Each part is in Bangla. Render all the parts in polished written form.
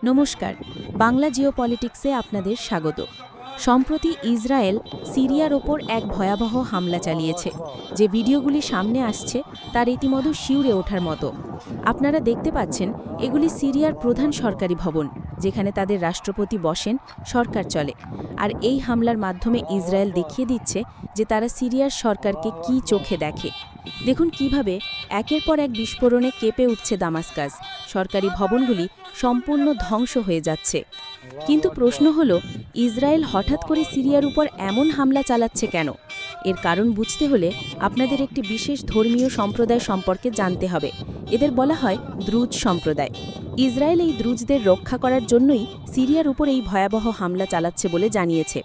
নমস্কার, বাংলা জিওপলিটিক্সে আপনাদের স্বাগত। সম্প্রতি ইসরায়েল সিরিয়ার ওপর এক ভয়াবহ হামলা চালিয়েছে। যে ভিডিওগুলি সামনে আসছে তা রীতিমতো শিউরে ওঠার মতো। আপনারা দেখতে পাচ্ছেন এগুলি সিরিয়ার প্রধান সরকারি ভবন, যেখানে তাদের রাষ্ট্রপতি বসেন, সরকার চলে। আর এই হামলার মাধ্যমে ইসরায়েল দেখিয়ে দিচ্ছে যে তারা সিরিয়ার সরকারকে কী চোখে দেখে। দেখুন কিভাবে একের পর এক বিস্ফোরণে কেঁপে উঠছে দামাস্কাস, সরকারি ভবনগুলি সম্পূর্ণ ধ্বংস হয়ে যাচ্ছে। কিন্তু প্রশ্ন হলো, ইসরায়েল হঠাৎ করে সিরিয়ার উপর এমন হামলা চালাচ্ছে কেন? এর কারণ বুঝতে হলে আপনাদের একটি বিশেষ ধর্মীয় সম্প্রদায় সম্পর্কে জানতে হবে। এদের বলা হয় দ্রুজ সম্প্রদায়। ইসরায়েল এই দ্রুজদের রক্ষা করার জন্যই সিরিয়ার উপর এই ভয়াবহ হামলা চালাচ্ছে বলে জানিয়েছে।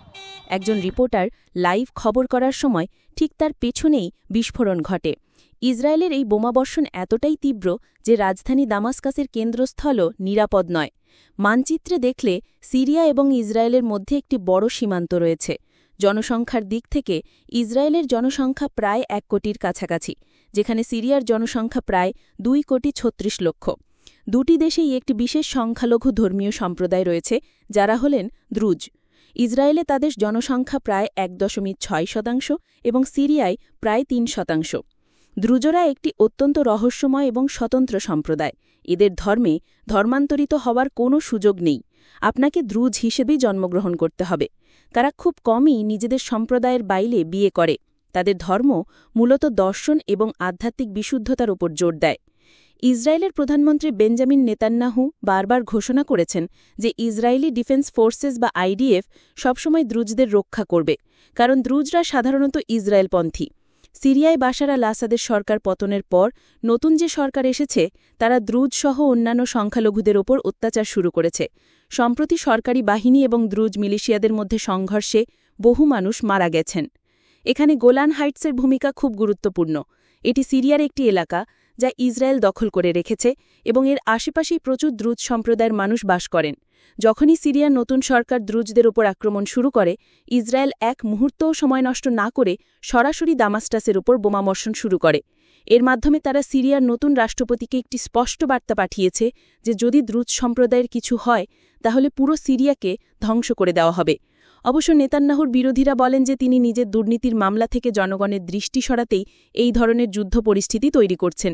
একজন রিপোর্টার লাইভ খবর করার সময় ঠিক তার পেছনেই বিস্ফোরণ ঘটে। ইসরায়েলের এই বোমাবর্ষণ এতটাই তীব্র যে রাজধানী দামাস্কাসের কেন্দ্রস্থলও নিরাপদ নয়। মানচিত্রে দেখলে সিরিয়া এবং ইসরায়েলের মধ্যে একটি বড় সীমান্ত রয়েছে। জনসংখ্যার দিক থেকে ইসরায়েলের জনসংখ্যা প্রায় 1 কোটির কাছাকাছি, যেখানে সিরিয়ার জনসংখ্যা প্রায় 2,36 লক্ষ। দুটি দেশেই একটি বিশেষ সংখ্যালঘু ধর্মীয় সম্প্রদায় রয়েছে, যারা হলেন দ্রুজ। ইসরায়েলে তাদের জনসংখ্যা প্রায় 1.6% এবং সিরিয়ায় প্রায় 3%। দ্রুজরা একটি অত্যন্ত রহস্যময় এবং স্বতন্ত্র সম্প্রদায়। এদের ধর্মে ধর্মান্তরিত হওয়ার কোনো সুযোগ নেই। আপনাকে দ্রুজ হিসেবেই জন্মগ্রহণ করতে হবে। তারা খুব কমই নিজেদের সম্প্রদায়ের বাইরে বিয়ে করে। তাদের ধর্ম মূলত দর্শন এবং আধ্যাত্মিক বিশুদ্ধতার উপর জোর দেয়। ইসরায়েলের প্রধানমন্ত্রী বেঞ্জামিন নেতান্যাহু বারবার ঘোষণা করেছেন যে ইসরায়েলি ডিফেন্স ফোর্সেস বা আইডিএফ সবসময় দ্রুজদের রক্ষা করবে, কারণ দ্রুজরা সাধারণত ইসরায়েলপন্থী। সিরিয়ায় বাশার আল আসাদের সরকার পতনের পর নতুন যে সরকার এসেছে, তারা দ্রুজসহ অন্যান্য সংখ্যালঘুদের ওপর অত্যাচার শুরু করেছে। সম্প্রতি সরকারি বাহিনী এবং দ্রুজ মিলিশিয়াদের মধ্যে সংঘর্ষে বহু মানুষ মারা গেছেন। এখানে গোলান হাইটসের ভূমিকা খুব গুরুত্বপূর্ণ। এটি সিরিয়ার একটি এলাকা যা ইসরায়েল দখল করে রেখেছে এবং এর আশেপাশেই প্রচুর দ্রুজ সম্প্রদায়ের মানুষ বাস করেন। যখনই সিরিয়ার নতুন সরকার দ্রুজদের ওপর আক্রমণ শুরু করে, ইসরায়েল এক মুহূর্তও সময় নষ্ট না করে সরাসরি দামাস্কাসের ওপর বোমাবর্ষণ শুরু করে। এর মাধ্যমে তারা সিরিয়ার নতুন রাষ্ট্রপতিকে একটি স্পষ্ট বার্তা পাঠিয়েছে যে যদি দ্রুজ সম্প্রদায়ের কিছু হয় তাহলে পুরো সিরিয়াকে ধ্বংস করে দেওয়া হবে। অবশ্য নেতান্যাহুর বিরোধীরা বলেন যে তিনি নিজের দুর্নীতির মামলা থেকে জনগণের দৃষ্টি সরাতেই এই ধরনের যুদ্ধ পরিস্থিতি তৈরি করছেন।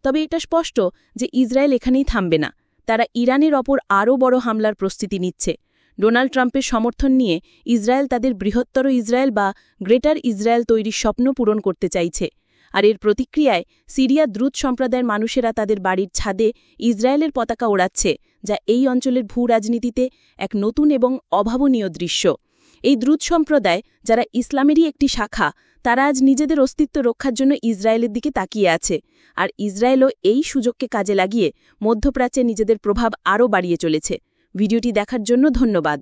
তবে এটা স্পষ্ট যে ইসরায়েল এখানেই থামবে না। তারা ইরানের ওপর আরও বড় হামলার প্রস্তুতি নিচ্ছে। ডোনাল্ড ট্রাম্পের সমর্থন নিয়ে ইসরায়েল তাদের বৃহত্তর ইসরায়েল বা গ্রেটার ইসরায়েল তৈরির স্বপ্ন পূরণ করতে চাইছে। আর এর প্রতিক্রিয়ায় সিরিয়া দ্রুজ সম্প্রদায়ের মানুষেরা তাদের বাড়ির ছাদে ইসরায়েলের পতাকা ওড়াচ্ছে, যা এই অঞ্চলের ভূ-রাজনীতিতে এক নতুন এবং অভাবনীয় দৃশ্য। এই দ্রুজ সম্প্রদায়, যারা ইসলামেরই একটি শাখা, তারা আজ নিজেদের অস্তিত্ব রক্ষার জন্য ইসরায়েলের দিকে তাকিয়ে আছে। আর ইসরায়েলও এই সুযোগকে কাজে লাগিয়ে মধ্যপ্রাচ্যে নিজেদের প্রভাব আরও বাড়িয়ে চলেছে। ভিডিওটি দেখার জন্য ধন্যবাদ।